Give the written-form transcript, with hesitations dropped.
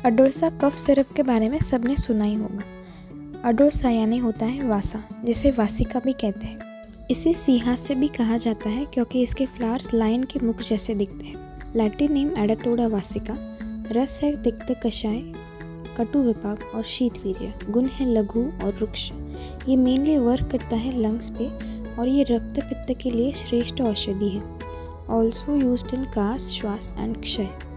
अडोसा cough syrup के बारे में सबने सुना ही होगा। अडोसा यानी होता है वासा, जिसे वासिका भी कहते हैं। इसे सीहा से भी कहा जाता है क्योंकि इसके फ्लावर्स लायन के मुख जैसे दिखते हैं। Latin name Adhatoda vasica. रस है तिक्त कषाय, कटु विपाक और शीतवीर्य। गुण है लघु और रुक्ष। ये मेनली वर्क करता है लंग्स पे और ये रक्त पित्त के लिए श्रेष्ठ औषधि है। ऑल्सो यूज्ड इन कास, श्वास एंड क्षय।